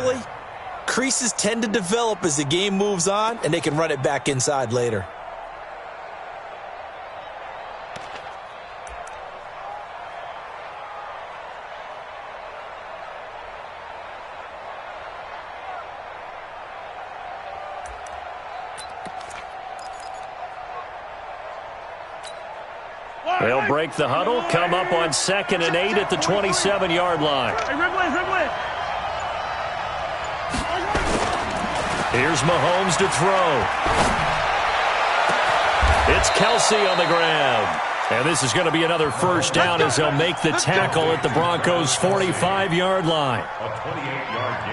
early, creases tend to develop as the game moves on, and they can run it back inside later. They'll break the huddle, come up on 2nd and 8 at the 27-yard line. Here's Mahomes to throw. It's Kelsey on the ground. And this is going to be another first down as they'll make the tackle at the Broncos' 45-yard line.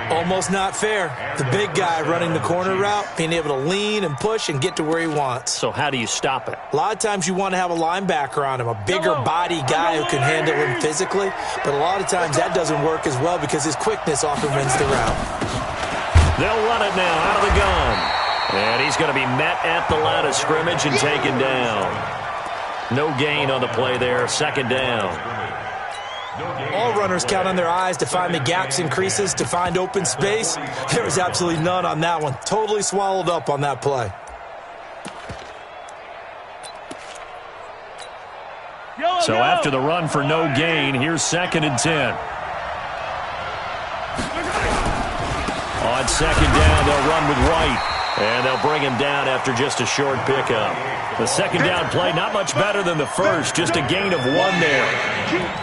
Almost not fair. The big guy running the corner route, being able to lean and push and get to where he wants. So how do you stop it? A lot of times you want to have a linebacker on him, a bigger body guy who can handle him physically. But a lot of times that doesn't work as well because his quickness often wins the route. They'll run it now out of the gun. And he's going to be met at the line of scrimmage and taken down. No gain on the play there, 2nd down. All runners count on their eyes to find the gaps and creases, to find open space. There was absolutely none on that one. Totally swallowed up on that play. So after the run for no gain, here's 2nd and 10. On 2nd down, they'll run with White. And they'll bring him down after just a short pickup. The 2nd down play, not much better than the first, just a gain of 1 there.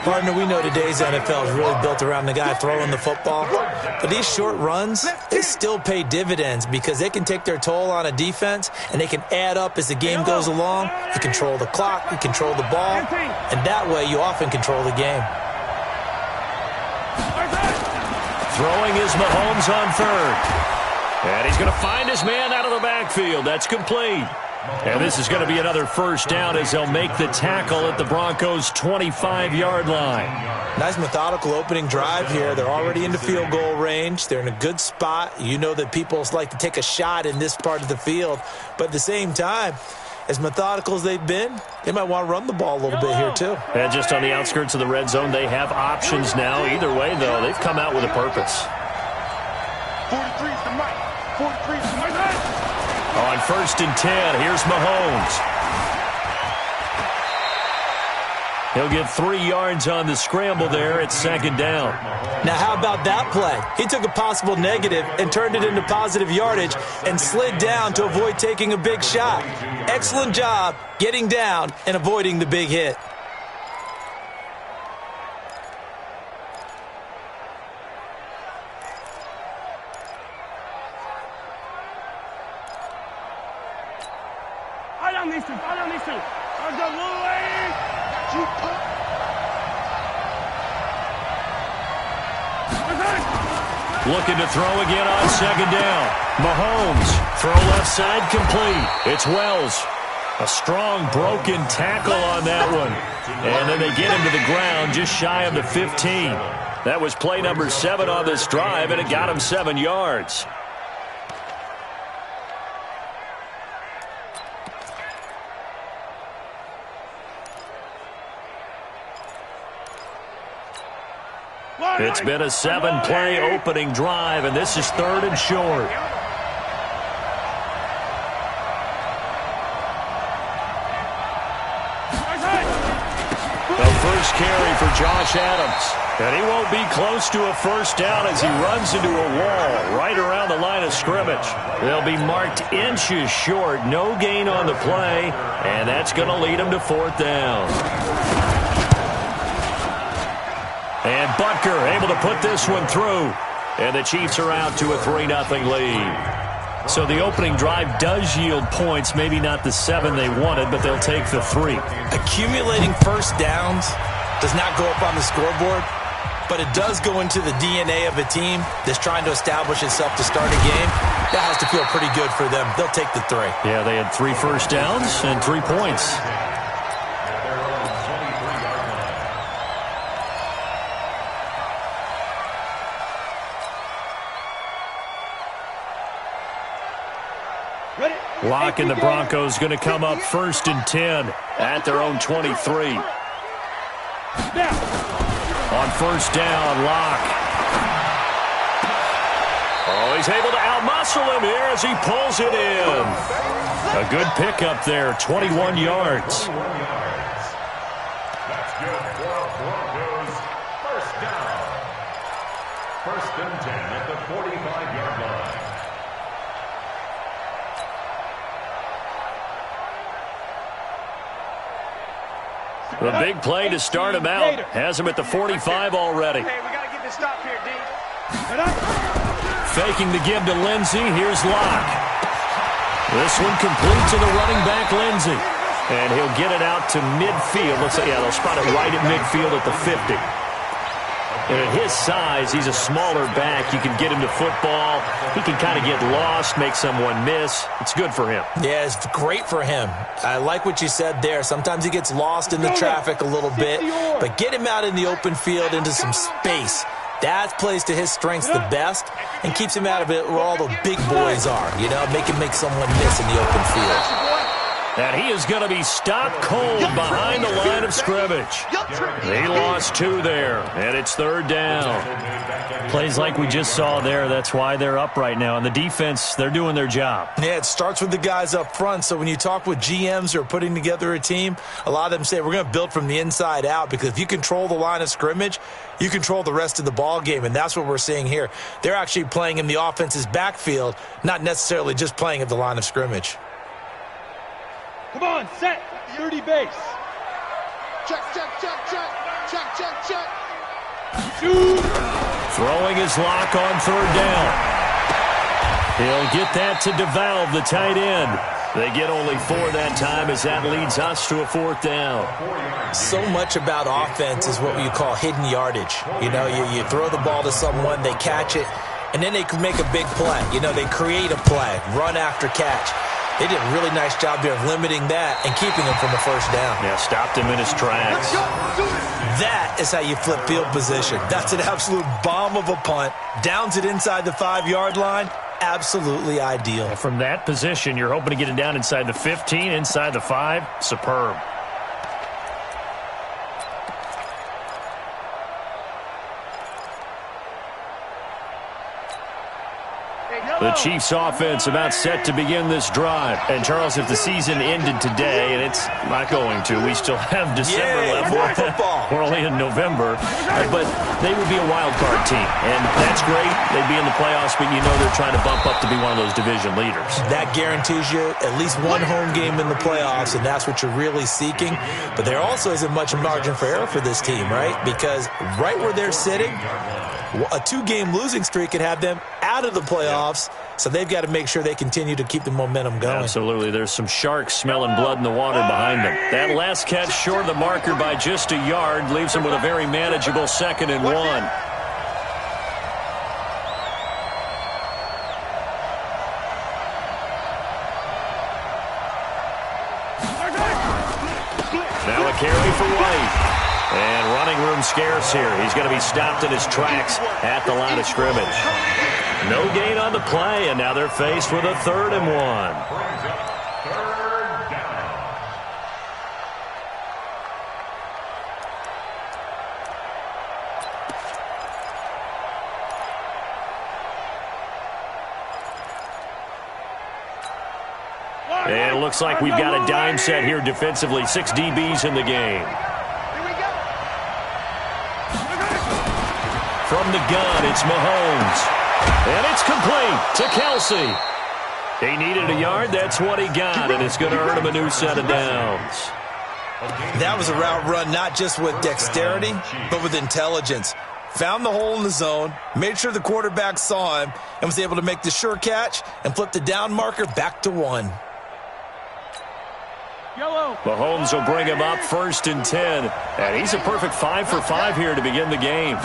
Partner, we know today's NFL is really built around the guy throwing the football. But these short runs, they still pay dividends because they can take their toll on a defense and they can add up as the game goes along. You control the clock, you control the ball, and that way you often control the game. Throwing is Mahomes on 3rd. And he's going to find his man out of the backfield. That's complete. And this is going to be another first down as they'll make the tackle at the Broncos' 25-yard line. Nice methodical opening drive here. They're already into field goal range. They're in a good spot. You know that people like to take a shot in this part of the field. But at the same time, as methodical as they've been, they might want to run the ball a little bit here too. And just on the outskirts of the red zone, they have options now. Either way, though, they've come out with a purpose. 43's the mic. 43's the mic. On 1st and 10, here's Mahomes. He'll get 3 yards on the scramble there at 2nd down. Now, how about that play? He took a possible negative and turned it into positive yardage and slid down to avoid taking a big shot. Excellent job getting down and avoiding the big hit. Looking to throw again on 2nd down. Mahomes, throw left side complete. It's Wells. A strong broken tackle on that one. And then they get him to the ground just shy of the 15. That was play number 7 on this drive, and it got him 7 yards. It's been a 7-play opening drive, and this is 3rd and short. The first carry for Josh Adams. And he won't be close to a first down as he runs into a wall right around the line of scrimmage. They'll be marked inches short. No gain on the play, and that's going to lead him to 4th down. And Butker able to put this one through. And the Chiefs are out to a 3-0 lead. So the opening drive does yield points. Maybe not the 7 they wanted, but they'll take the 3. Accumulating first downs does not go up on the scoreboard, but it does go into the DNA of a team that's trying to establish itself to start a game. That has to feel pretty good for them. They'll take the 3. Yeah, they had 3 first downs and 3 points. Locke and the Broncos going to come up 1st and 10 at their own 23. On 1st down, Locke. Oh, he's able to outmuscle him here as he pulls it in. A good pickup there, 21 yards. That's good for Broncos. First down. First and 10 at the 45-yard line. The big play to start him out. Has him at the 45 already. Hey, we got to get this stop here, D. Faking the give to Lindsey. Here's Locke. This one complete to the running back, Lindsey. And he'll get it out to midfield. Looks like, yeah, they'll spot it right at midfield at the 50. And at his size, he's a smaller back. You can get him to football. He can kind of get lost, make someone miss. It's good for him. Yeah, it's great for him. I like what you said there. Sometimes he gets lost in the traffic a little bit, but get him out in the open field into some space. That plays to his strengths the best and keeps him out of it where all the big boys are, you know, make someone miss in the open field. And he is going to be stopped cold behind the line of scrimmage. He lost 2 there, and it's third down. Plays like we just saw there. That's why they're up right now. And the defense, they're doing their job. Yeah, it starts with the guys up front. So when you talk with GMs who are putting together a team, a lot of them say we're going to build from the inside out, because if you control the line of scrimmage, you control the rest of the ball game, and that's what we're seeing here. They're actually playing in the offense's backfield, not necessarily just playing at the line of scrimmage. Come on, set. 30 base. Check, check, check, check. Check, check, check. Throwing his Lock on third down. He'll get that to DeValve, the tight end. They get only 4 that time as that leads us to a fourth down. So much about offense is what you call hidden yardage. You know, you throw the ball to someone, they catch it, and then they can make a big play. You know, they create a play, run after catch. They did a really nice job there of limiting that and keeping him from the first down. Yeah, stopped him in his tracks. That is how you flip field position. That's an absolute bomb of a punt. Downs it inside the 5-yard line. Absolutely ideal. And from that position, you're hoping to get it down inside the 15, inside the 5. Superb. The Chiefs offense about set to begin this drive. And, Charles, if the season ended today, and it's not going to, we still have December left. More football. We're only in November. But they would be a wild card team. And that's great. They'd be in the playoffs, but you know they're trying to bump up to be one of those division leaders. That guarantees you at least one home game in the playoffs, and that's what you're really seeking. But there also isn't much margin for error for this team, right? Because right where they're sitting, a 2-game losing streak could have them out of the playoffs, so they've got to make sure they continue to keep the momentum going. Absolutely. There's some sharks smelling blood in the water behind them. That last catch short of the marker by just a yard leaves them with a very manageable 2nd and 1. Now a carry for White. And running room scarce here. He's going to be stopped in his tracks at the line of scrimmage. No gain on the play, and now they're faced with a 3rd and 1. Third down. And it looks like we've got a dime set here defensively. 6 DBs in the game. From the gun, it's Mahomes. And it's complete to Kelsey. He needed a yard. That's what he got, and it's going to earn him a new set of downs. That was a route run not just with dexterity, but with intelligence. Found the hole in the zone, made sure the quarterback saw him, and was able to make the sure catch and flip the down marker back to 1. Mahomes will bring him up 1st and 10. And he's a perfect 5 for 5 here to begin the game.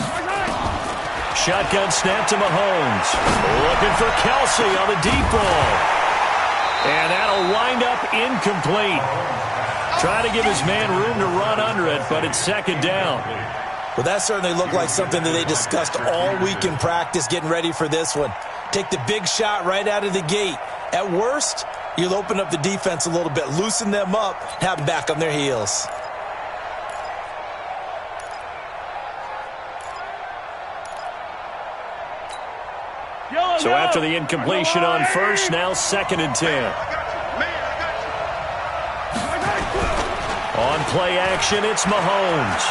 Shotgun snap to Mahomes. Looking for Kelsey on the deep ball. And that'll wind up incomplete. Trying to give his man room to run under it, but it's 2nd down. Well, that certainly looked like something that they discussed all week in practice getting ready for this one. Take the big shot right out of the gate. At worst, you'll open up the defense a little bit, loosen them up, have them back on their heels. So after the incompletion on first, now 2nd and 10. On play action, it's Mahomes.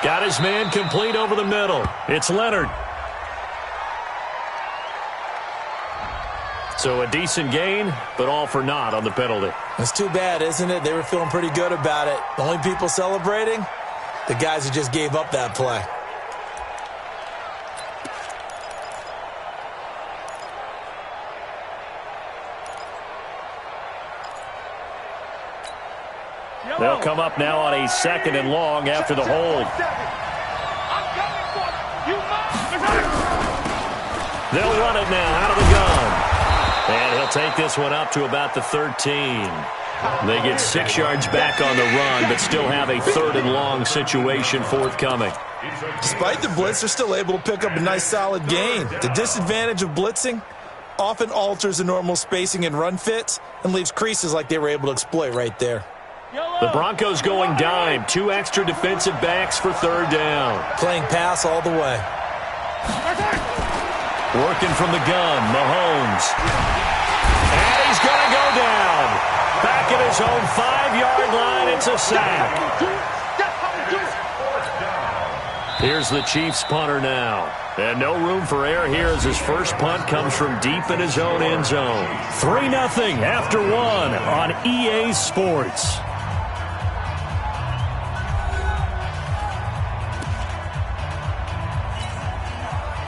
Got his man complete over the middle. It's Leonard. So a decent gain, but all for naught on the penalty. It's too bad, isn't it? They were feeling pretty good about it. The only people celebrating, the guys who just gave up that play. They'll come up now on a 2nd and long after the hold. They'll run it now out of the gun. And he'll take this one up to about the 13. They get 6 yards back on the run, but still have a 3rd and long situation forthcoming. Despite the blitz, they're still able to pick up a nice solid gain. The disadvantage of blitzing often alters the normal spacing and run fits and leaves creases like they were able to exploit right there. The Broncos going dime. 2 extra defensive backs for 3rd down. Playing pass all the way. Working from the gun, Mahomes. And he's going to go down. Back at his own 5-yard line, it's a sack. Here's the Chiefs punter now. And no room for error here as his first punt comes from deep in his own end zone. 3-0 after 1 on EA Sports.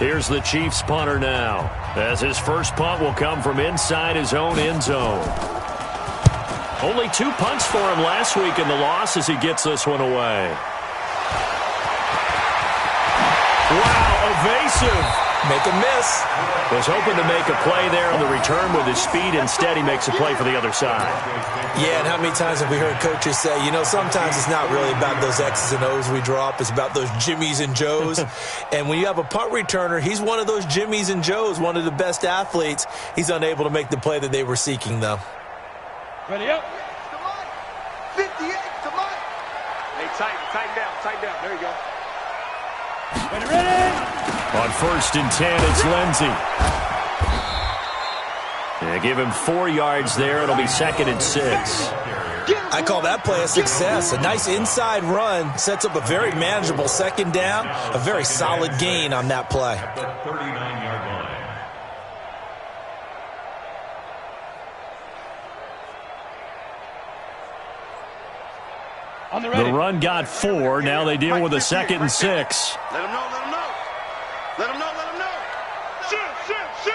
Here's the Chiefs punter now, as his first punt will come from inside his own end zone. Only 2 punts for him last week in the loss as he gets this one away. Wow, evasive. Make a miss. Was hoping to make a play there on the return with his speed. Instead, he makes a play for the other side. Yeah, and how many times have we heard coaches say, you know, sometimes it's not really about those X's and O's we draw up. It's about those Jimmies and Joes. And when you have a punt returner, he's one of those Jimmies and Joes, one of the best athletes. He's unable to make the play that they were seeking, though. Ready up. 58, come on. Hey, tighten down. There you go. Ready. On 1st and 10, it's Lindsey. Yeah, give him 4 yards there. It'll be 2nd and 6. I call that play a success. A nice inside run sets up a very manageable 2nd down. A very solid gain on that play. At the 39-yard line. On the ready. The run got 4. Now they deal with a 2nd and 6. Let him know. Shoot.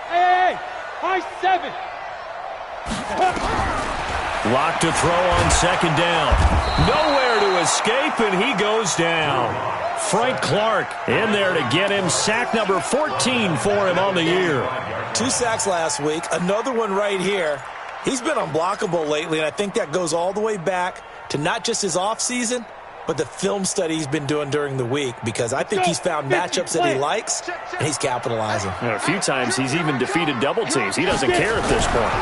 Hey, high 7. Locked to throw on 2nd down. Nowhere to escape, and he goes down. Frank Clark in there to get him. Sack number 14 for him on the year. 2 sacks last week. Another one right here. He's been unblockable lately, and I think that goes all the way back to not just his offseason, but the film study he's been doing during the week, because I think he's found matchups that he likes, and he's capitalizing. A few times he's even defeated double teams. He doesn't care at this point.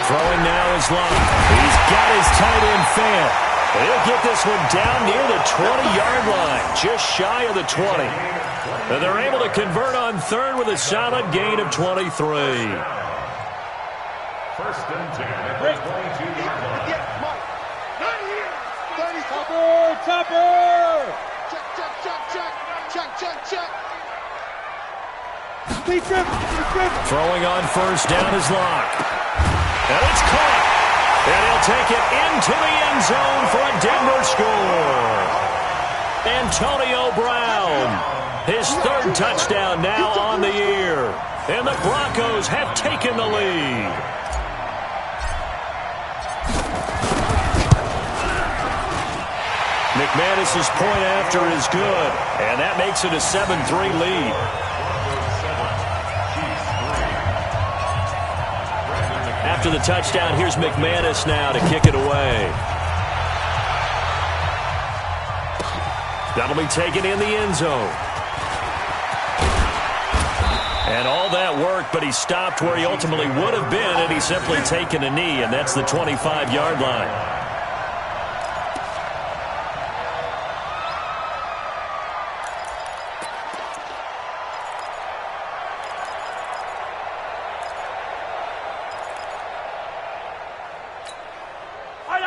Throwing now is Love. He's got his tight end fan. He'll get this one down near the 20-yard line, just shy of the 20. And they're able to convert on 3rd with a solid gain of 23. 1st and 10 at the 22-yard line. Topper. Check. Speed trip. Throwing on 1st down is Locke. And it's caught. And he'll take it into the end zone for a Denver score. Antonio Brown, his 3rd touchdown now on the year. And the Broncos have taken the lead. McManus's point after is good, and that makes it a 7-3 lead. After the touchdown, here's McManus now to kick it away. That'll be taken in the end zone. And all that worked, but he stopped where he ultimately would have been had he simply taken a knee, and that's the 25-yard line.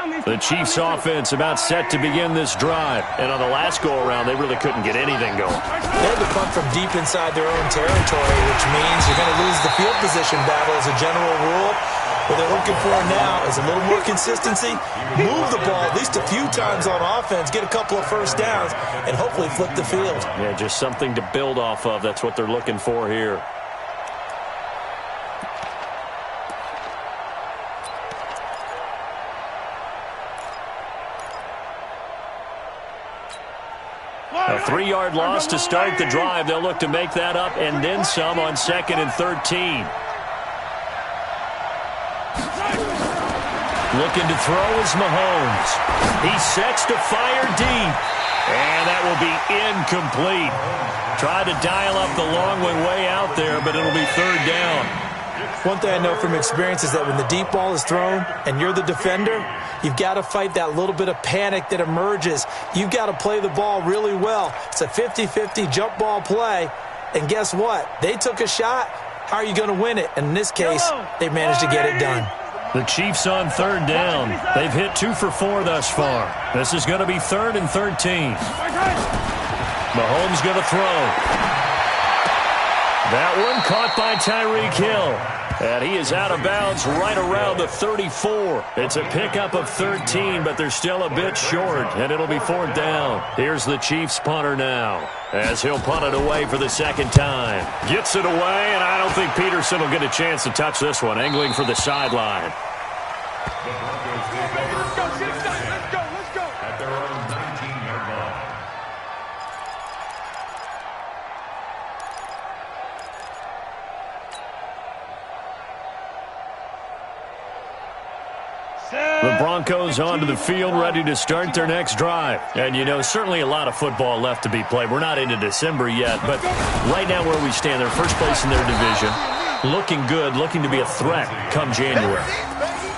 The Chiefs offense about set to begin this drive. And on the last go-around, they really couldn't get anything going. They had to punt from deep inside their own territory, which means you're going to lose the field position battle as a general rule. What they're looking for now is a little more consistency, move the ball at least a few times on offense, get a couple of first downs, and hopefully flip the field. Yeah, just something to build off of. That's what they're looking for here. A 3-yard loss to start the drive. They'll look to make that up and then some on 2nd and 13. Looking to throw is Mahomes. He sets to fire deep. And that will be incomplete. Tried to dial up the long one way out there, but it'll be 3rd down. One thing I know from experience is that when the deep ball is thrown and you're the defender, you've got to fight that little bit of panic that emerges. You've got to play the ball really well. It's a 50-50 jump ball play. And guess what? They took a shot. How are you going to win it? And in this case, they managed to get it done. The Chiefs on 3rd down. They've hit 2 for 4 thus far. This is going to be 3rd and 13. Mahomes going to throw. That one caught by Tyreek Hill. And he is out of bounds right around the 34. It's a pickup of 13, but they're still a bit short, and it'll be 4th down. Here's the Chiefs punter now, as he'll punt it away for the 2nd time. Gets it away, and I don't think Peterson will get a chance to touch this one, angling for the sideline. Let's go. At their own 19-yard line. The Broncos onto the field, ready to start their next drive. And, you know, certainly a lot of football left to be played. We're not into December yet, but right now where we stand, they're first place in their division. Looking good, looking to be a threat come January.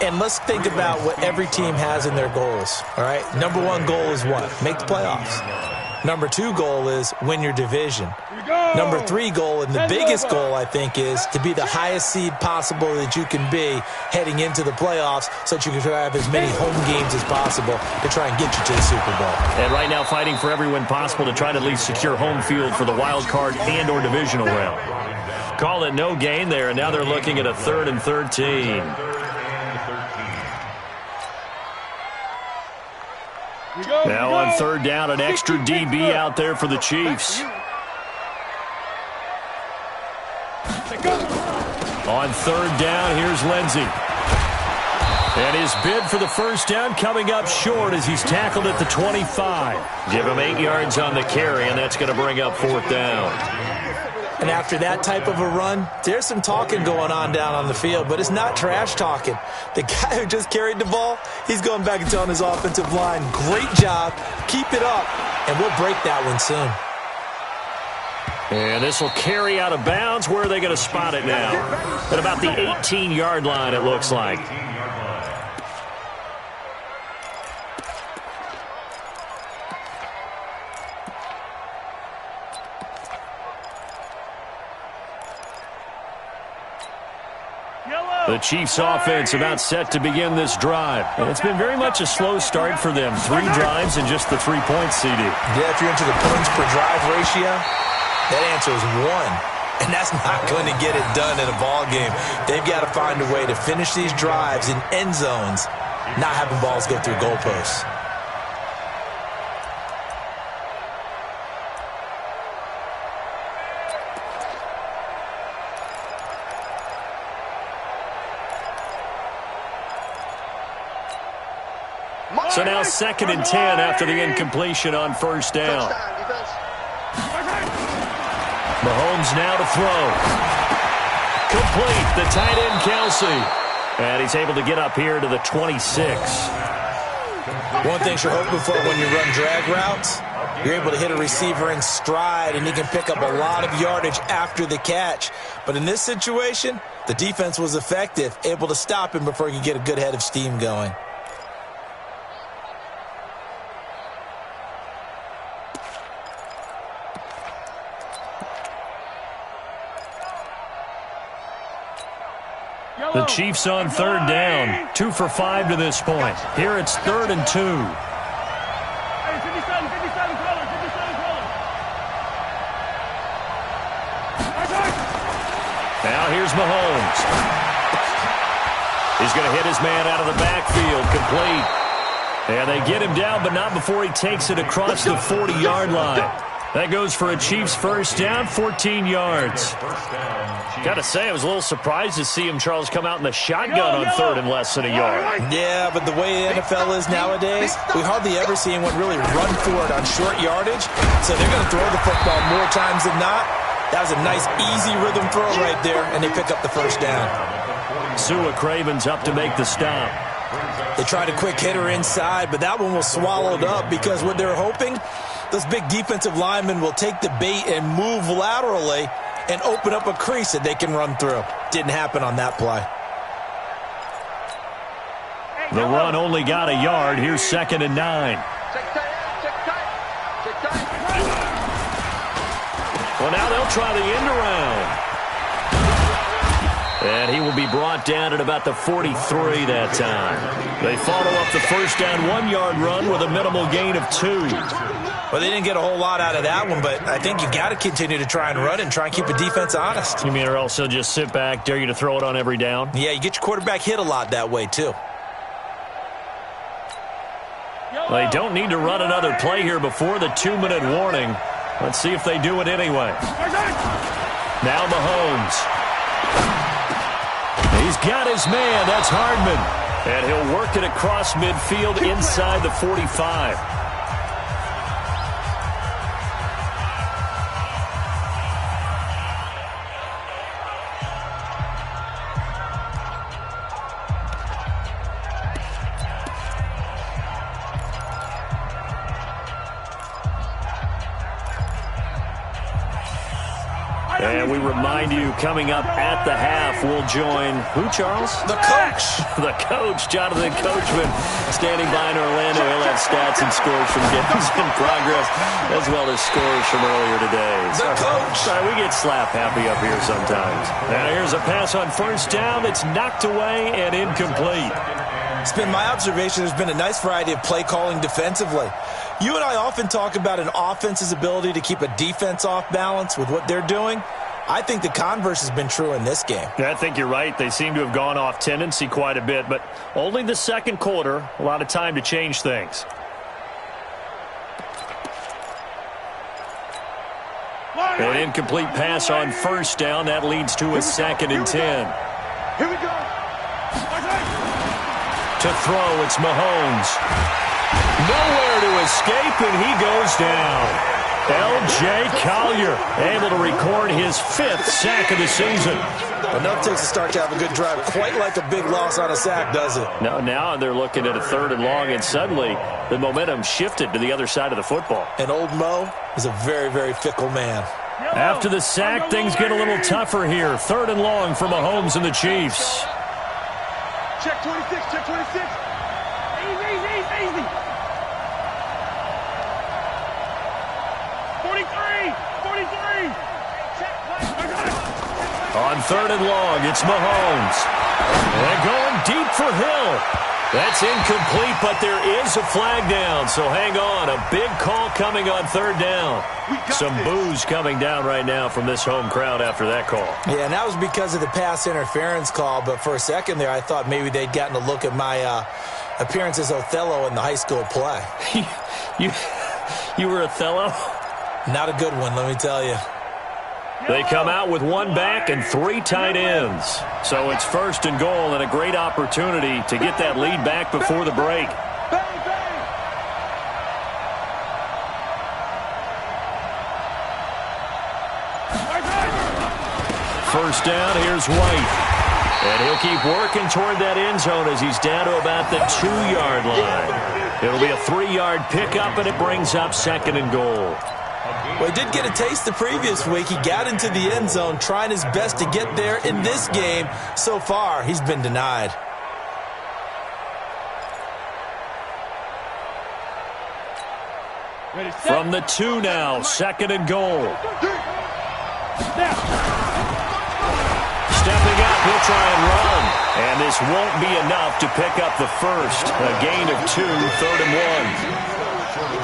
And let's think about what every team has in their goals, all right? Number 1 goal is what? Make the playoffs. Number 2 goal is win your division. Number 3 goal, and the biggest goal, I think, is to be the highest seed possible that you can be heading into the playoffs so that you can have as many home games as possible to try and get you to the Super Bowl. And right now fighting for every win possible to try to at least secure home field for the wild card and or divisional round. Call it no gain there, and now they're looking at a 3rd and 13. Now on 3rd down, an extra DB out there for the Chiefs. On 3rd down, here's Lindsey. And his bid for the first down coming up short as he's tackled at the 25. Give him 8 yards on the carry, and that's going to bring up 4th down. And after that type of a run, there's some talking going on down on the field, but it's not trash talking. The guy who just carried the ball, he's going back and telling his offensive line, great job, keep it up, and we'll break that one soon. And this will carry out of bounds. Where are they going to spot it now? At about the 18-yard line, it looks like. The Chiefs offense about set to begin this drive. And it's been very much a slow start for them. 3 drives and just the 3 points, CD. Yeah, if you're into the points per drive ratio, that answer is 1. And that's not going to get it done in a ball game. They've got to find a way to finish these drives in end zones, not having balls go through goalposts. So now 2nd and 10 after the incompletion on 1st down. Mahomes now to throw. Complete. The tight end, Kelsey. And he's able to get up here to the 26. One thing you're hoping for when you run drag routes, you're able to hit a receiver in stride, and he can pick up a lot of yardage after the catch. But in this situation, the defense was effective, able to stop him before he could get a good head of steam going. The Chiefs on third down. 2 for 5 to this point. Here it's 3rd and 2. Hey, 57, 57 colors, 57 colors. Now here's Mahomes. He's going to hit his man out of the backfield. Complete. And they get him down, but not before he takes it across the 40-yard line. That goes for a Chiefs first down, 14 yards. Got to say, I was a little surprised to see him, Charles, come out in the shotgun on 3rd and less than a yard. Yeah, but the way the NFL is nowadays, we hardly ever see anyone really run for it on short yardage. So they're going to throw the football more times than not. That was a nice, easy rhythm throw right there, and they pick up the first down. Sua Craven's up to make the stop. They tried a quick hitter inside, but that one was swallowed up because what they're hoping, those big defensive linemen will take the bait and move laterally and open up a crease that they can run through. Didn't happen on that play. The run only got a yard. Here's 2nd and 9. Well, now they'll try the end around. And he will be brought down at about the 43 that time. They follow up the first down 1-yard run with a minimal gain of 2. Well, they didn't get a whole lot out of that one, but I think you've got to continue to try and run and try and keep the defense honest. You mean or else they'll just sit back, dare you to throw it on every down? Yeah, you get your quarterback hit a lot that way, too. They don't need to run another play here before the 2-minute warning. Let's see if they do it anyway. Now Mahomes. He's got his man. That's Hardman. And he'll work it across midfield inside the 45. And we remind you, coming up at the half, we'll join who, Charles? The coach. The coach, Jonathan Coachman, standing by in Orlando. He'll have stats and scores from games in progress, as well as scores from earlier today. The coach. Sorry, we get slap happy up here sometimes. Now here's a pass on first down. It's knocked away and incomplete. It's been my observation there's been a nice variety of play calling defensively. You and I often talk about an offense's ability to keep a defense off balance with what they're doing. I think the converse has been true in this game. Yeah, I think you're right. They seem to have gone off tendency quite a bit, but only the second quarter, a lot of time to change things. An incomplete pass on first down. That leads to a 2nd and 10. Here we go. To throw, it's Mahomes. Nowhere to escape, and he goes down. L.J. Collier able to record his 5th sack of the season. Enough takes a start to have a good drive. Quite like a big loss on a sack, does it? Now they're looking at a 3rd and long, and suddenly the momentum shifted to the other side of the football. And old Mo is a very, very fickle man. After the sack, things get a little tougher here. 3rd and long for Mahomes and the Chiefs. Check 26, check 26. Easy. 43. On 3rd and long, it's Mahomes. And going deep for Hill. That's incomplete, but there is a flag down, so hang on. A big call coming on 3rd down. Some boos coming down right now from this home crowd after that call. Yeah, and that was because of the pass interference call, but for a second there I thought maybe they'd gotten a look at my appearance as Othello in the high school play. You were Othello? Not a good one, let me tell you. They come out with 1 back and 3 tight ends. So it's 1st and goal and a great opportunity to get that lead back before the break. First down, here's White. And he'll keep working toward that end zone as he's down to about the 2-yard line. It'll be a 3-yard pickup, and it brings up 2nd and goal. Well, he did get a taste the previous week. He got into the end zone, trying his best to get there in this game. So far, he's been denied. From the 2 now, 2nd and goal. Stepping up, he'll try and run. And this won't be enough to pick up the first. A gain of 2, 3rd and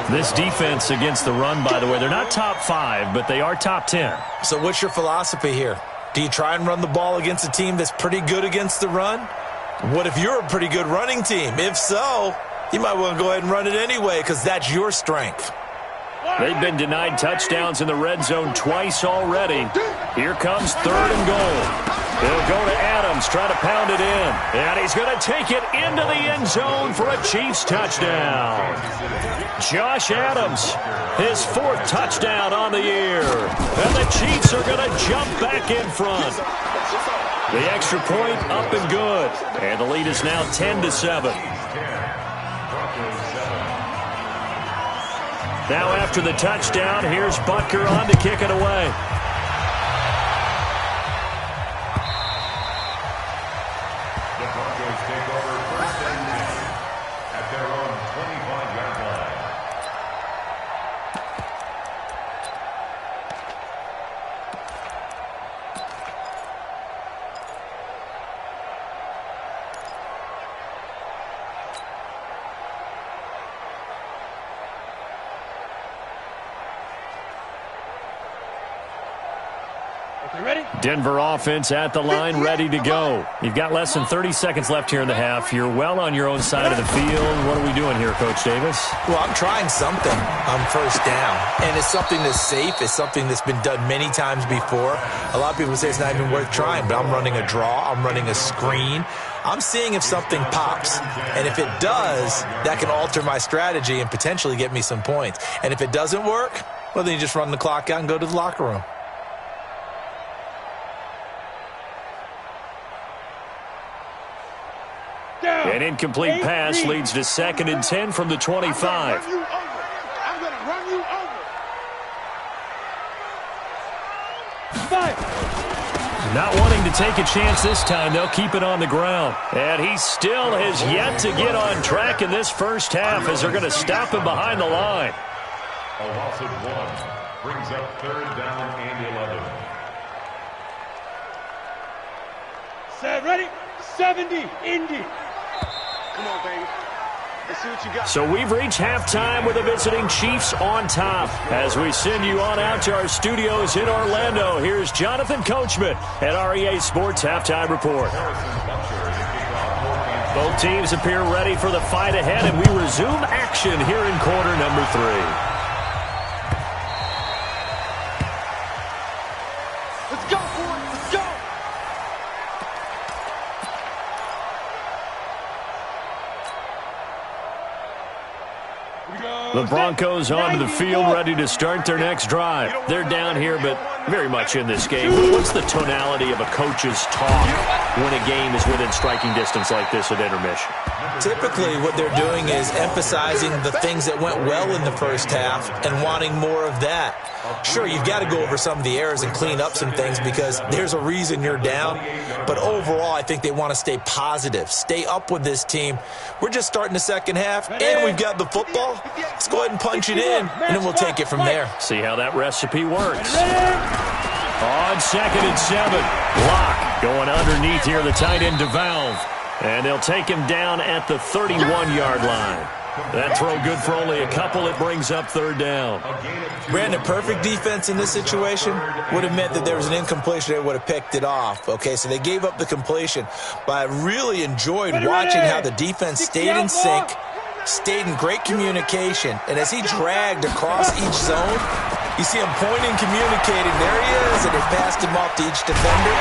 1. This defense against the run, by the way, they're not top 5, but they are top 10. So what's your philosophy here? Do you try and run the ball against a team that's pretty good against the run? What if you're a pretty good running team? If so, you might want to go ahead and run it anyway because that's your strength. They've been denied touchdowns in the red zone twice already. Here comes 3rd and goal. They'll go to Adams, try to pound it in. And he's going to take it into the end zone for a Chiefs touchdown. Josh Adams, his 4th touchdown on the year. And the Chiefs are going to jump back in front. The extra point up and good. And the lead is now 10-7. Now after the touchdown, here's Butker on to kick it away. The Broncos take over 1st and 10 at their own 25-yard line. Ready? Denver offense at the line, ready to go. You've got less than 30 seconds left here in the half. You're well on your own side of the field. What are we doing here, Coach Davis? Well, I'm trying something on 1st down, and it's something that's safe. It's something that's been done many times before. A lot of people say it's not even worth trying, but I'm running a draw. I'm running a screen. I'm seeing if something pops, and if it does, that can alter my strategy and potentially get me some points. And if it doesn't work, well, then you just run the clock out and go to the locker room. An incomplete pass leads to 2nd and 10 from the 25. I'm going to run you over. Not wanting to take a chance this time, they'll keep it on the ground. And he still has yet to get on track in this first half as they're going to stop him behind the line. A loss of 1 brings up 3rd down and 11. Set, ready? 70, Indy. Come on, baby. Let's see what you got. So we've reached halftime with the visiting Chiefs on top. As we send you on out to our studios in Orlando, here's Jonathan Coachman at REA Sports Halftime Report. Both teams appear ready for the fight ahead, and we resume action here in quarter number 3. Let's go, boys. Let's go. The Broncos onto the field, ready to start their next drive. They're down here, but very much in this game. What's the tonality of a coach's talk when a game is within striking distance like this at intermission? Typically, what they're doing is emphasizing the things that went well in the first half and wanting more of that. Sure, you've got to go over some of the errors and clean up some things because there's a reason you're down. But overall, I think they want to stay positive, stay up with this team. We're just starting the second half, and we've got the football. Let's go ahead and punch it in, and then we'll take it from there. See how that recipe works. On 2nd and 7, Locke going underneath here, the tight end DeValve. And they'll take him down at the 31-yard line. That throw good for only a couple. It brings up 3rd down. Brandon, perfect defense in this situation would have meant that there was an incompletion. They would have picked it off. Okay, so they gave up the completion. But I really enjoyed watching how the defense stayed in sync, stayed in great communication. And as he dragged across each zone, you see him pointing, communicating. There he is, and they passed him off to each defender.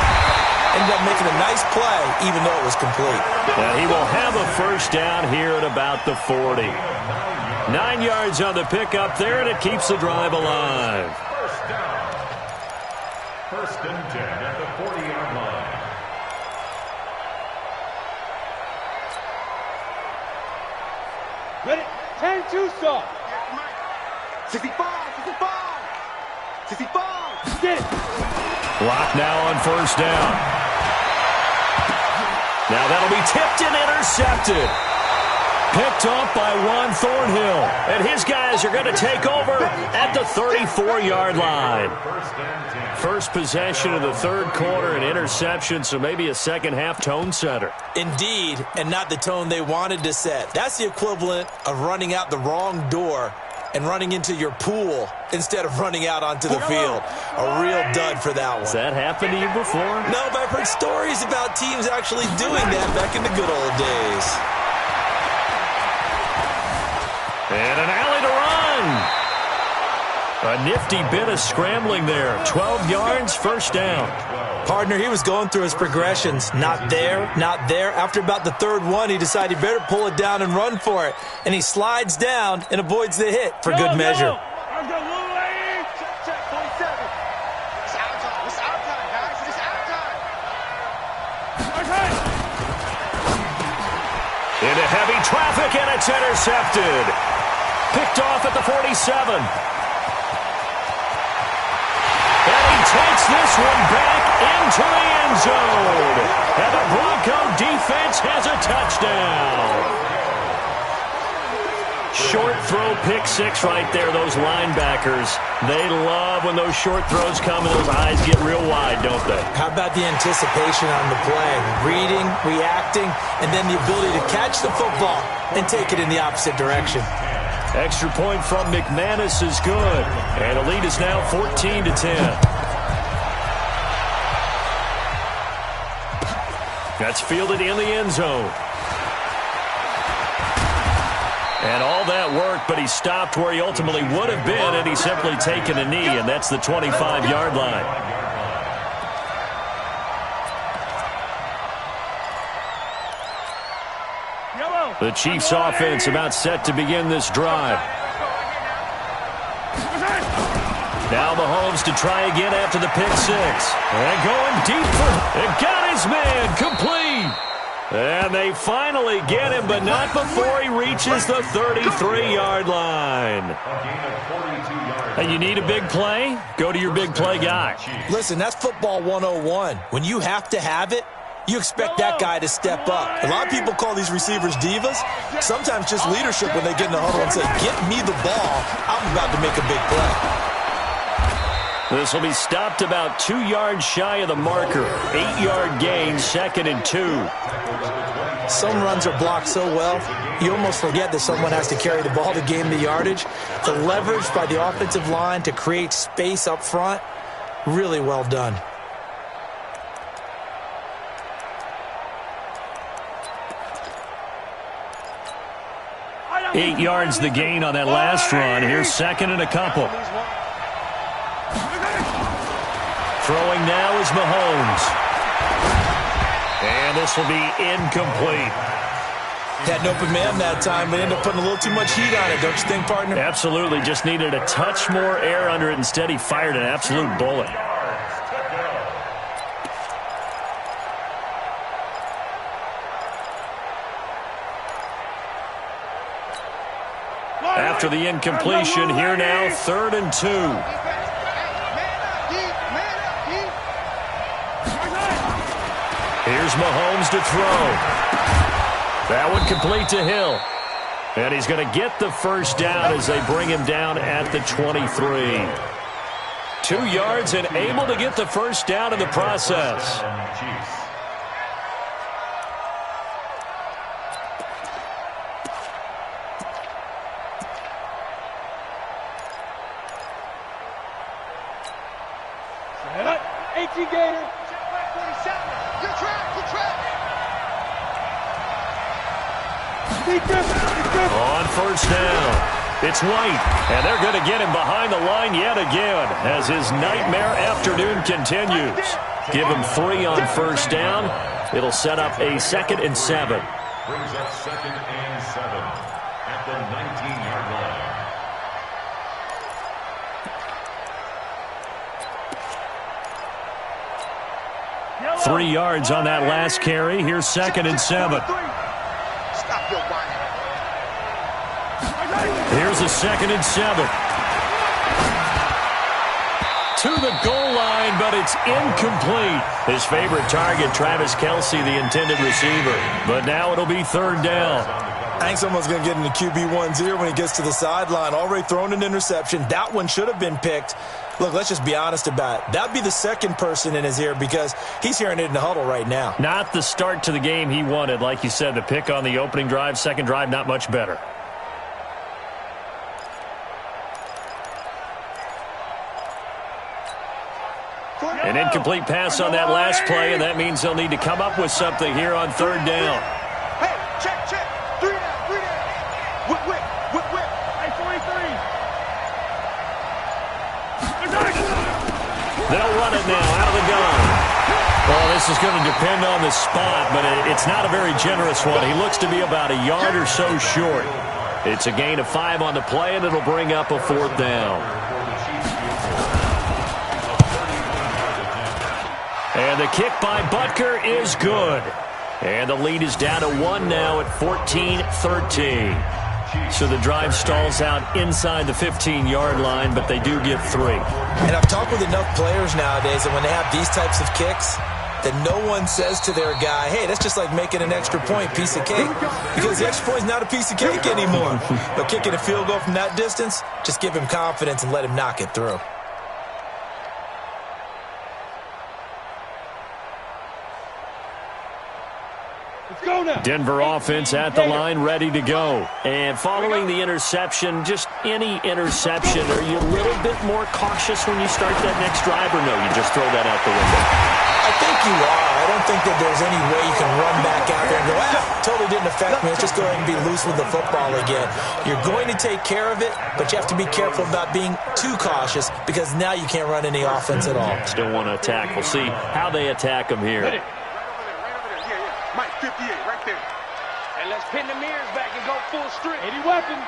Ended up making a nice play, even though it was complete. Now he will have a first down here at about the 40. 9 yards on the pickup there, and it keeps the drive alive. First down. 1st and 10 at the 40-yard line. Ready? 10, Tucson. 65, 65, 65. Get it. Lock now on first down. Now that'll be tipped and intercepted. Picked off by Juan Thornhill. And his guys are going to take over at the 34-yard line. First possession of the third quarter, an interception, so maybe a second-half tone setter. Indeed, and not the tone they wanted to set. That's the equivalent of running out the wrong door and running into your pool instead of running out onto the field. A real dud for that one. Has that happened to you before? No, but I've heard stories about teams actually doing that back in the good old days. And an alley to run. A nifty bit of scrambling there. 12 yards, first down. Partner, he was going through his progressions. Not there, not there. After about the third one, he decided he better pull it down and run for it. And he slides down and avoids the hit for good measure. Into heavy traffic, and it's intercepted. Picked off at the 47. And he takes this one back into the end zone. And the Bronco defense has a touchdown. Short throw, pick six right there, those linebackers. They love when those short throws come and those eyes get real wide, don't they? How about the anticipation on the play? Reading, reacting, and then the ability to catch the football and take it in the opposite direction. Extra point from McManus is good. And the lead is now 14-10. That's fielded in the end zone. And all that work, but he stopped where he ultimately would have been, and he's simply taken a knee, and that's the 25-yard line. The Chiefs' offense about set to begin this drive. Now Mahomes to try again after the pick six. And going deep for it. Got his man complete. And they finally get him, but not before he reaches the 33-yard line. And you need a big play? Go to your big play guy. Listen, that's football 101. When you have to have it, you expect that guy to step up. A lot of people call these receivers divas. Sometimes just leadership when they get in the huddle and say, get me the ball. I'm about to make a big play. This will be stopped about 2 yards shy of the marker. 8-yard gain, 2nd and 2. Some runs are blocked so well, you almost forget that someone has to carry the ball to gain the yardage. The leverage by the offensive line to create space up front, really well done. Eight yards the gain on that last run. Here's 2nd and a couple. Throwing now is Mahomes. And this will be incomplete. Had an open man that time, but ended up putting a little too much heat on it, don't you think, partner? Absolutely. Just needed a touch more air under it. Instead, he fired an absolute bullet. After the incompletion, here now, 3rd and 2. Here's Mahomes to throw. That one complete to Hill. And he's going to get the first down as they bring him down at the 23. 2 yards and able to get the first down in the process. On first down, it's White, and they're going to get him behind the line yet again as his nightmare afternoon continues. Give him 3 on first down. It'll set up a 2nd and 7. Brings up 2nd and 7 at the 19-yard line. 3 yards on that last carry. Here's 2nd and 7. Here's a 2nd and 7. To the goal line, but it's incomplete. His favorite target, Travis Kelce, the intended receiver. But now it'll be 3rd down. I think someone's going to get into QB1-0 when he gets to the sideline. Already thrown an interception. That one should have been picked. Look, let's just be honest about it. That'd be the second person in his ear because he's hearing it in the huddle right now. Not the start to the game he wanted. Like you said, the pick on the opening drive, second drive, not much better. An incomplete pass on that last play, and that means they'll need to come up with something here on third down. Hey, check. 3 down. Whip. Hey, 23. They'll run it now out of the gun. Well, this is going to depend on the spot, but it's not a very generous one. He looks to be about a yard or so short. It's a gain of 5 on the play, and it'll bring up a fourth down. And the kick by Butker is good. And the lead is down to 1 now at 14-13. So the drive stalls out inside the 15-yard line, but they do get 3. And I've talked with enough players nowadays that when they have these types of kicks, that no one says to their guy, hey, that's just like making an extra point, piece of cake. Because the extra point is not a piece of cake anymore. But kicking a field goal from that distance, just give him confidence and let him knock it through. Denver offense at the line, ready to go. And following the interception, just any interception, are you a little bit more cautious when you start that next drive, or no, you just throw that out the window? I think you are. I don't think that there's any way you can run back out there and go, totally didn't affect me. Let's just go ahead and be loose with the football again. You're going to take care of it, but you have to be careful about being too cautious because now you can't run any offense at all. Still want to attack. We'll see how they attack them here. Mike, 58, right there. And let's pin the mirrors back and go full strip. Any weapon.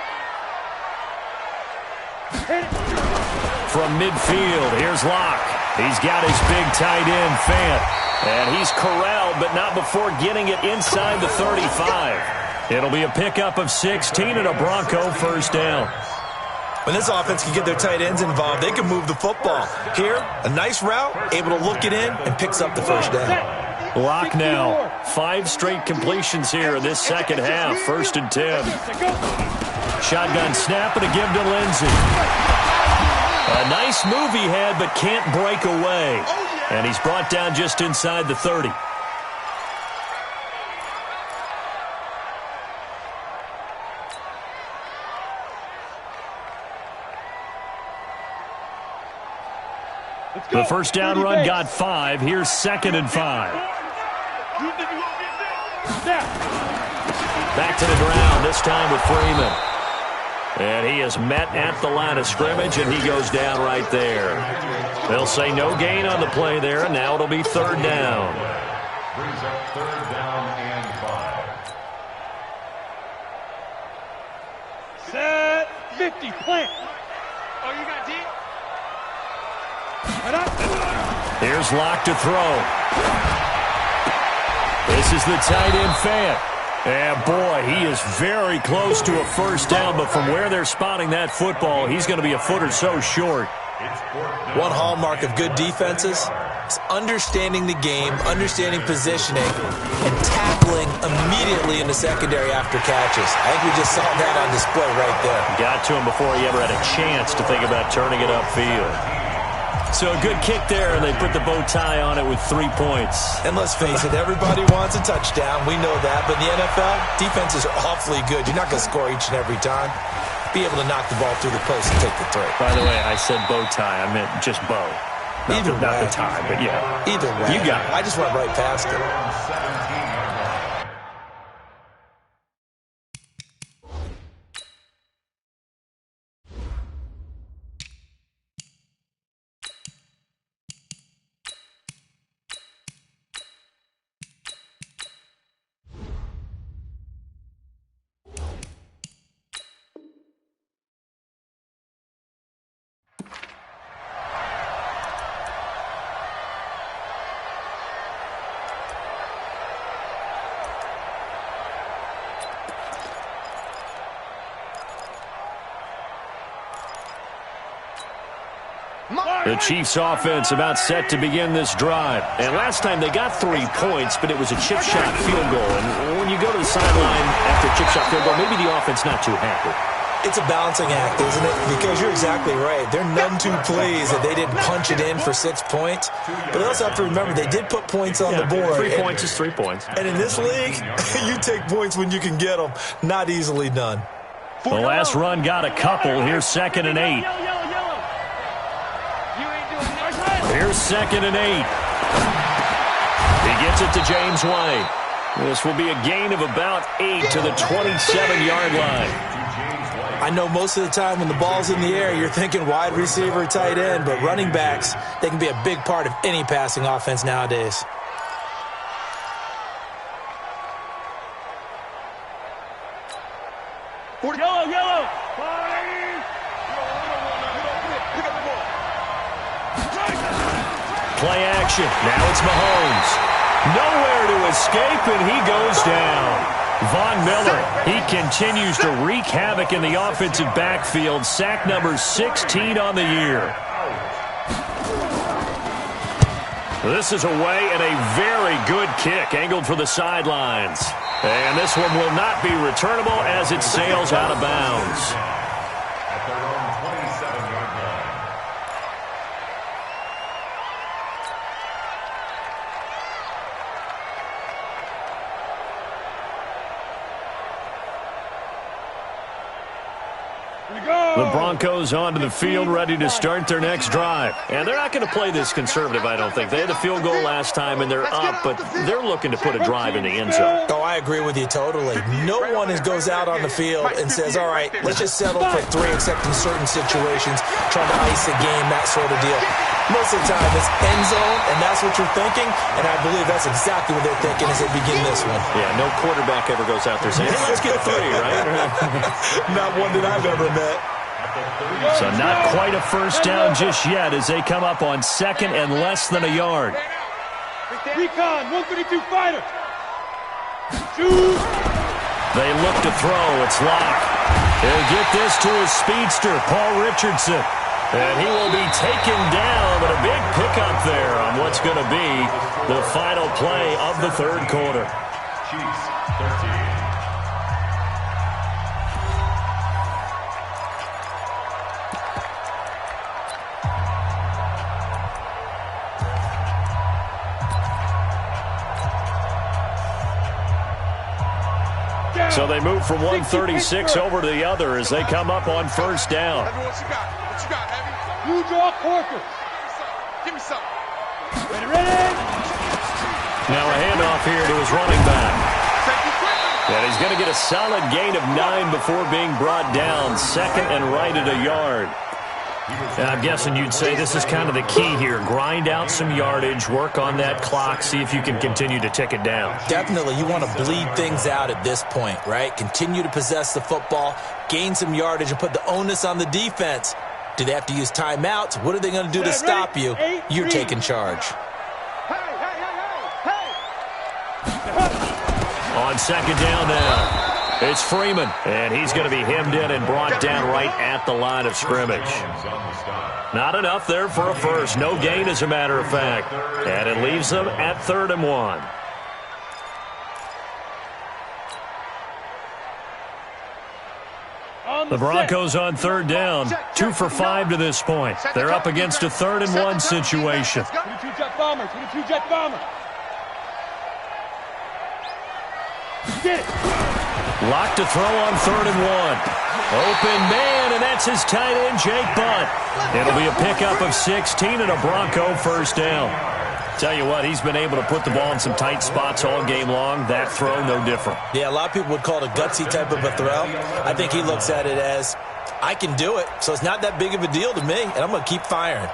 Hit it. From midfield, here's Locke. He's got his big tight end, Fant. And he's corralled, but not before getting it inside the 35. It'll be a pickup of 16 and a Bronco first down. When this offense can get their tight ends involved, they can move the football. Here, a nice route, able to look it in, and picks up the first down. Lock now. 5 straight completions here in this second half. 1st and 10. Shotgun snap and a give to Lindsey. A nice move he had, but can't break away. And he's brought down just inside the 30. The first down run got 5. Here's 2nd and 5. Back to the ground, this time with Freeman. And he is met at the line of scrimmage, and he goes down right there. They'll say no gain on the play there, and now it'll be 3rd down. Brings up 3rd down and 5. Set 50, plant. Oh, you got deep? Here's Locke to throw. This is the tight end, Fant. And, boy, he is very close to a first down, but from where they're spotting that football, he's going to be a foot or so short. One hallmark of good defenses is understanding the game, understanding positioning, and tackling immediately in the secondary after catches. I think we just saw that on display right there. Got to him before he ever had a chance to think about turning it upfield. So a good kick there, and they put the bow tie on it with 3 points. And let's face it, everybody wants a touchdown. We know that. But in the NFL, defenses are awfully good. You're not going to score each and every time. Be able to knock the ball through the post and take the throw. By the way, I said bow tie. I meant just bow. Not the tie, but yeah. Either way. You got it. I just went right past it. The Chiefs offense about set to begin this drive. And last time they got 3 points, but it was a chip shot field goal. And when you go to the sideline after a chip shot field goal, maybe the offense not too happy. It's a balancing act, isn't it? Because you're exactly right. They're none too pleased that they didn't punch it in for 6 points. But they also have to remember they did put points on the board. 3 points is 3 points. And in this league, you take points when you can get them. Not easily done. The last run got a couple. Here's 2nd and 8. Here's 2nd and 8. He gets it to James White. This will be a gain of about 8 to the 27-yard line. I know most of the time when the ball's in the air, you're thinking wide receiver, tight end, but running backs, they can be a big part of any passing offense nowadays. Yellow. Play action. Now it's Mahomes. Nowhere to escape, and he goes down. Von Miller, he continues to wreak havoc in the offensive backfield. Sack number 16 on the year. This is away and a very good kick angled for the sidelines. And this one will not be returnable as it sails out of bounds. At their own 27-yard line. The Broncos onto the field, ready to start their next drive. And they're not going to play this conservative, I don't think. They had a field goal last time, and they're up, but they're looking to put a drive in the end zone. Oh, I agree with you totally. No one goes out on the field and says, all right, let's just settle for 3, except in certain situations, trying to ice a game, that sort of deal. Most of the time, it's end zone, and that's what you're thinking, and I believe that's exactly what they're thinking as they begin this one. Yeah, no quarterback ever goes out there saying, hey, let's get 3, right? Not one that I've ever met. So not quite a first down just yet as they come up on 2nd and less than a yard. Recon, 132 fighter. Shoot. They look to throw. It's locked. He'll get this to his speedster, Paul Richardson. And he will be taken down, but a big pickup there on what's going to be the final play of the third quarter. Chiefs 13. So they move from 136 over to the other as they come up on first down. Heavy, what you got? What you got, Heavy? You draw Corker. Give me something. Ready. Now a handoff here to his running back. And he's going to get a solid gain of 9 before being brought down. 2nd and right at a yard. And I'm guessing you'd say this is kind of the key here. Grind out some yardage, work on that clock, see if you can continue to tick it down. Definitely, you want to bleed things out at this point, right? Continue to possess the football, gain some yardage, and put the onus on the defense. Do they have to use timeouts? What are they going to do to stop you? You're taking charge. On 2nd down now. It's Freeman, and he's going to be hemmed in and brought down right at the line of scrimmage. Not enough there for a first. No gain, as a matter of fact. And it leaves them at 3rd and 1. The Broncos on 3rd down. 2 for 5 to this point. They're up against a 3rd and 1 situation. 22 jet bomber. 22 jet bomber. Get it. Locked to throw on 3rd and 1. Open man, and that's his tight end, Jake Butt. It'll be a pickup of 16 and a Bronco first down. Tell you what, he's been able to put the ball in some tight spots all game long. That throw, no different. Yeah, a lot of people would call it a gutsy type of a throw. I think he looks at it as, I can do it, so it's not that big of a deal to me, and I'm going to keep firing.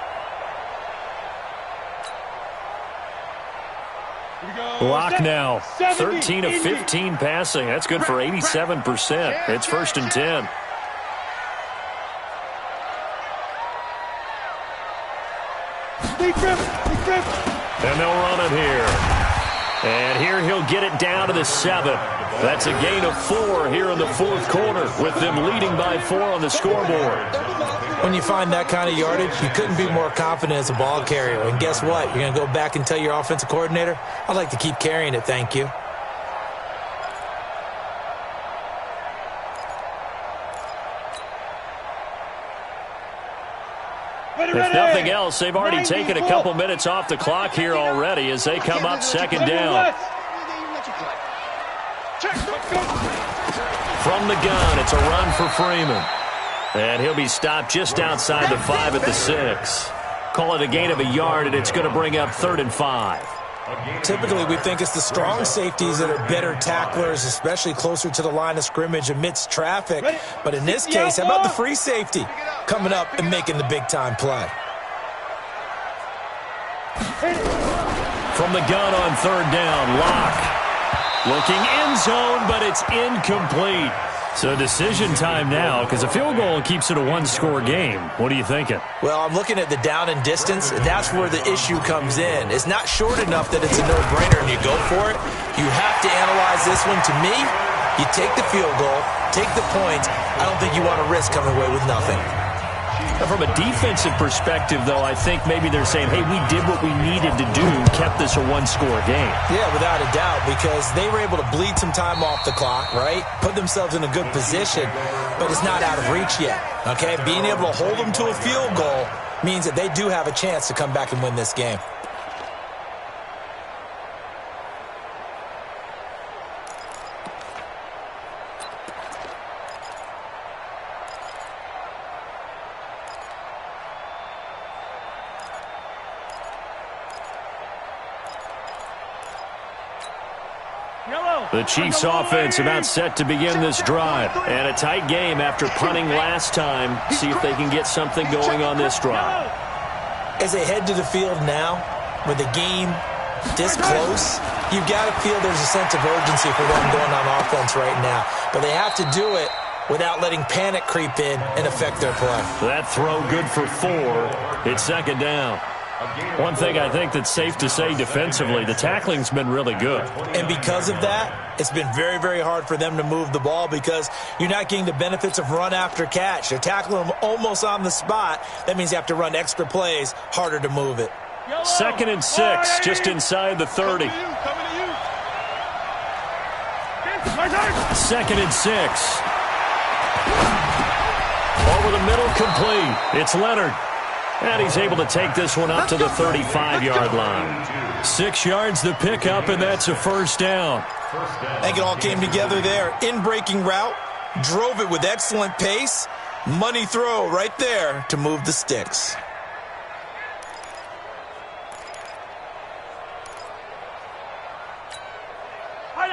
Block now. 13 of 15 passing. That's good for 87%. It's 1st and 10. And they'll run it here. And here he'll get it down to the 7. That's a gain of 4 here in the 4th quarter, with them leading by 4 on the scoreboard. When you find that kind of yardage, you couldn't be more confident as a ball carrier. And guess what? You're going to go back and tell your offensive coordinator, I'd like to keep carrying it, thank you. If nothing else, they've already taken a couple minutes off the clock here already as they come up second down. From the gun, it's a run for Freeman. And he'll be stopped just outside the 5 at the 6. Call it a gain of a yard, and it's going to bring up 3rd and 5. Typically, we think it's the strong safeties that are better tacklers, especially closer to the line of scrimmage amidst traffic. But in this case, how about the free safety coming up and making the big-time play? From the gun on 3rd down, Locke. Looking end zone, but it's incomplete. So decision time now, because a field goal keeps it a one-score game. What are you thinking? Well, I'm looking at the down and distance. That's where the issue comes in. It's not short enough that it's a no-brainer and you go for it. You have to analyze this one. To me, you take the field goal, take the points. I don't think you want to risk coming away with nothing. From a defensive perspective, though, I think maybe they're saying, hey, we did what we needed to do, kept this a one-score game. Yeah, without a doubt, because they were able to bleed some time off the clock, right? Put themselves in a good position, but it's not out of reach yet, okay? Being able to hold them to a field goal means that they do have a chance to come back and win this game. The Chiefs offense about set to begin this drive. And a tight game after punting last time. See if they can get something going on this drive. As they head to the field now, with the game this close, you've got to feel there's a sense of urgency for them going on offense right now. But they have to do it without letting panic creep in and affect their play. That throw good for 4. It's 2nd down. One thing I think that's safe to say defensively, the tackling's been really good. And because of that, it's been very, very hard for them to move the ball because you're not getting the benefits of run after catch. They're tackling them almost on the spot. That means you have to run extra plays, harder to move it. 2nd and 6, just inside the 30. 2nd and 6. Over the middle, complete. It's Leonard. And he's able to take this one up to the 35-yard line. 6 yards the pickup, and that's a 1st down. I think it all came together there. In-breaking route, drove it with excellent pace. Money throw right there to move the sticks.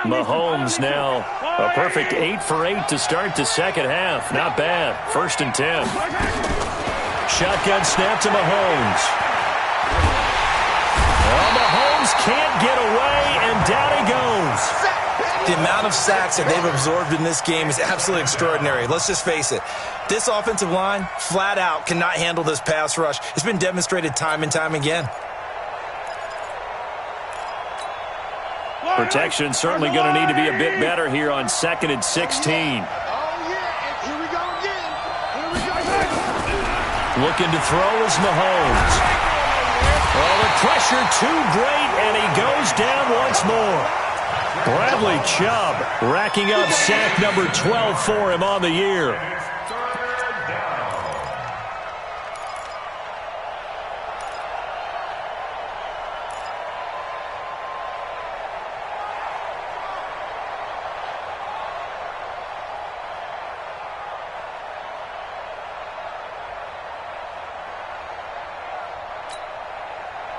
Mahomes now a perfect 8 for 8 to start the second half. Not bad. 1st and 10. Shotgun snap to Mahomes. Well, Mahomes can't get away, and down he goes. The amount of sacks that they've absorbed in this game is absolutely extraordinary. Let's just face it. This offensive line, flat out, cannot handle this pass rush. It's been demonstrated time and time again. Protection certainly going to need to be a bit better here on 2nd and 16. Looking to throw is Mahomes. Well, the pressure too great, and he goes down once more. Bradley Chubb racking up sack number 12 for him on the year.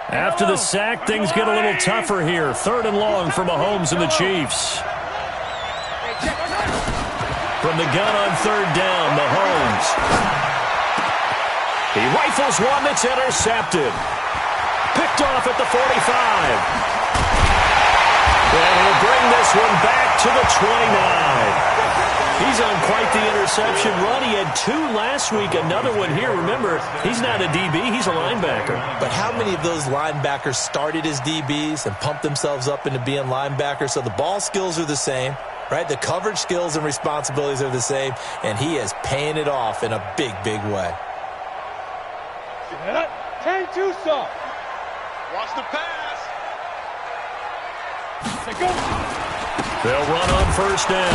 After the sack, things get a little tougher here. 3rd and long for Mahomes and the Chiefs. From the gun on 3rd down, Mahomes. He rifles one that's intercepted. Picked off at the 45. And he'll bring this one back to the 29. He's on quite the interception run. He had 2 last week, another one here. Remember, he's not a DB, he's a linebacker. But how many of those linebackers started as DBs and pumped themselves up into being linebackers? So the ball skills are the same, right? The coverage skills and responsibilities are the same, and he is paying it off in a big, big way. 10-2 soft. Watch the pass. They'll run on first down.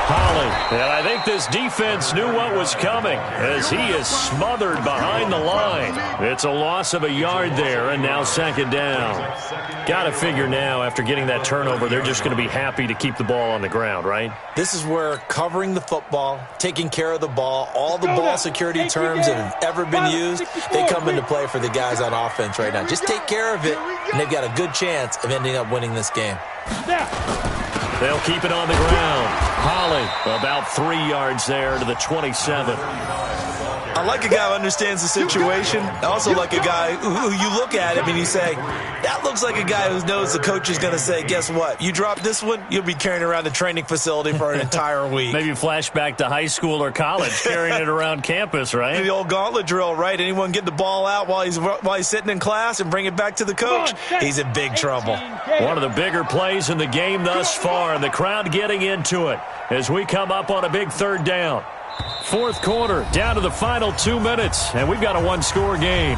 Holly. And I think this defense knew what was coming as he is smothered behind the line. It's a loss of a yard there, and now second down. Got to figure now, after getting that turnover, they're just going to be happy to keep the ball on the ground, right? This is where covering the football, taking care of the ball, all the ball security terms that have ever been used, they come into play for the guys on offense right now. Just take care of it, and they've got a good chance of ending up winning this game. They'll keep it on the ground. Holly, about 3 yards there to the 27. I like a guy who understands the situation. I also like a guy who you look at him and you say, that looks like a guy who knows the coach is going to say, guess what? You drop this one, you'll be carrying around the training facility for an entire week. Maybe flashback to high school or college, carrying it around campus, right? The old gauntlet drill, right? Anyone get the ball out while he's sitting in class and bring it back to the coach? He's in big trouble. One of the bigger plays in the game thus far, and the crowd getting into it as we come up on a big third down. Fourth quarter, down to the final 2 minutes, and we've got a one-score game.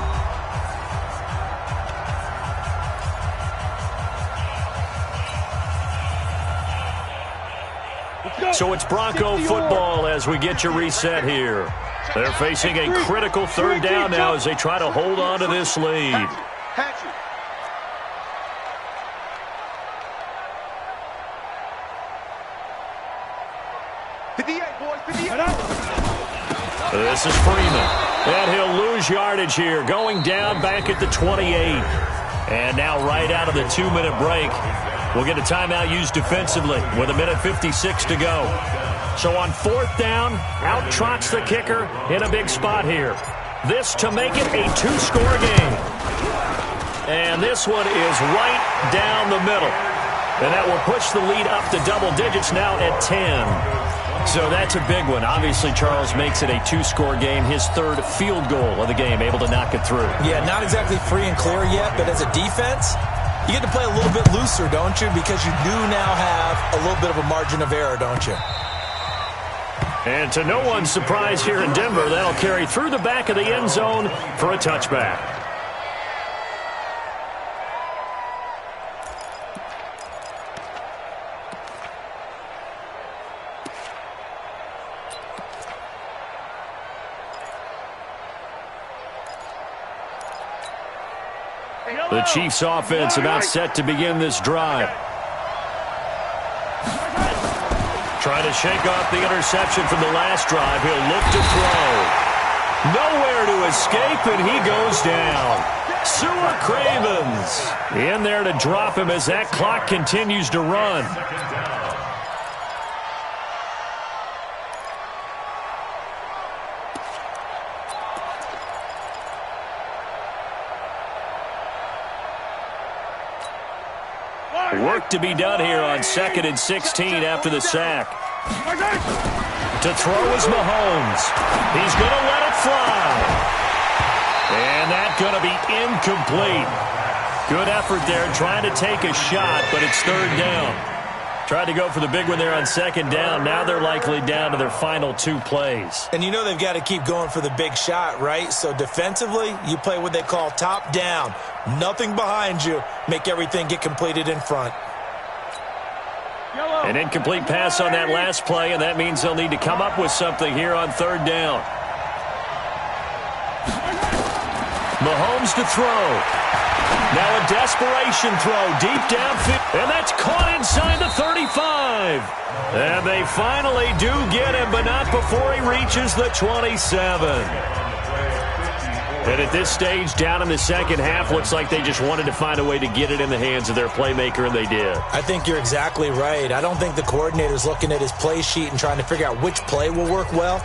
So it's Bronco football as we get you reset here. They're facing a critical third down now as they try to hold on to this lead. This is Freeman. And he'll lose yardage here, going down back at the 28. And now right out of the 2-minute break, we'll get a timeout used defensively with 1:56 to go. So on fourth down, out trots the kicker in a big spot here. This to make it a 2-score game. And this one is right down the middle. And that will push the lead up to double digits now at 10. So that's a big one. Obviously, Charles makes it a 2-score game, his third field goal of the game, able to knock it through. Yeah, not exactly free and clear yet, but as a defense, you get to play a little bit looser, don't you? Because you do now have a little bit of a margin of error, don't you? And to no one's surprise here in Denver, that'll carry through the back of the end zone for a touchback. The Chiefs offense about set to begin this drive. Trying to shake off the interception from the last drive. He'll look to throw. Nowhere to escape, and he goes down. Sewer Cravens in there to drop him as that clock continues to run. Work to be done here on 2nd and 16 after the sack. To throw is Mahomes. He's going to let it fly. And that's going to be incomplete. Good effort there trying to take a shot, but it's third down. Tried to go for the big one there on second down. Now they're likely down to their final 2 plays. And you know they've got to keep going for the big shot, right? So defensively, you play what they call top down. Nothing behind you. Make everything get completed in front. An incomplete pass on that last play, and that means they'll need to come up with something here on third down. Mahomes to throw. Now a desperation throw deep downfield, and that's caught inside the 35. And they finally do get him, but not before he reaches the 27. And at this stage, down in the second half, looks like they just wanted to find a way to get it in the hands of their playmaker, and they did. I think you're exactly right. I don't think the coordinator's looking at his play sheet and trying to figure out which play will work well.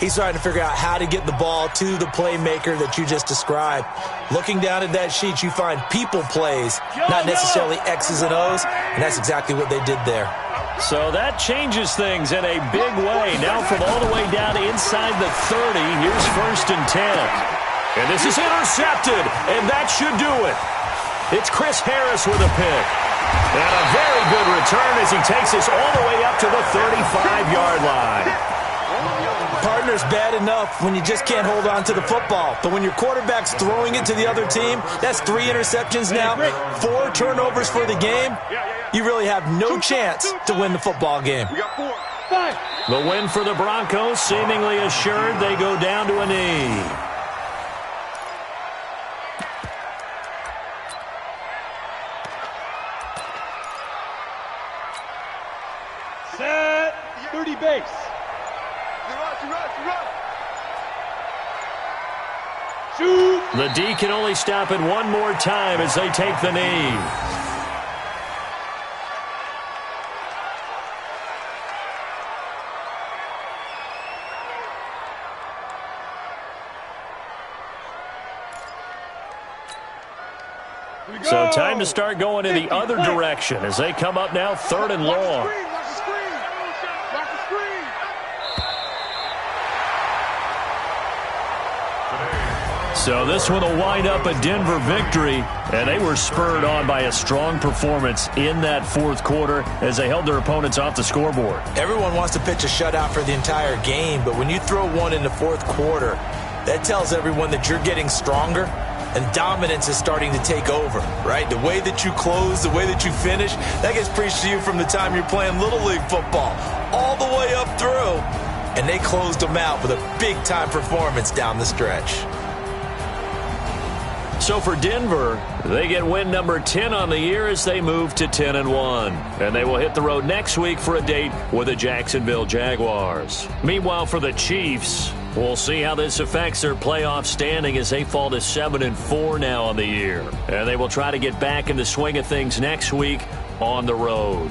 He's trying to figure out how to get the ball to the playmaker that you just described. Looking down at that sheet, you find people plays, not necessarily X's and O's, and that's exactly what they did there. So that changes things in a big way. Now from all the way down inside the 30, here's 1st and 10. And this is intercepted, and that should do it. It's Chris Harris with a pick. And a very good return as he takes us all the way up to the 35-yard line. partner's bad enough when you just can't hold on to the football. But when your quarterback's throwing it to the other team, that's 3 interceptions now, 4 turnovers for the game. You really have no chance to win the football game. We got 4. The win for the Broncos, seemingly assured. They go down to a knee. Set. 30 base. Shoot. The D can only stop it one more time as they take the knee. So time to start going in the other direction as they come up now 3rd and long. So this one will wind up a Denver victory, and they were spurred on by a strong performance in that 4th quarter as they held their opponents off the scoreboard. Everyone wants to pitch a shutout for the entire game, but when you throw one in the 4th quarter, that tells everyone that you're getting stronger and dominance is starting to take over, right? The way that you close, the way that you finish, that gets preached to you from the time you're playing Little League football all the way up through, and they closed them out with a big-time performance down the stretch. So for Denver, they get win number 10 on the year as they move to 10-1. And they will hit the road next week for a date with the Jacksonville Jaguars. Meanwhile, for the Chiefs, we'll see how this affects their playoff standing as they fall to 7-4 now on the year. And they will try to get back in the swing of things next week on the road.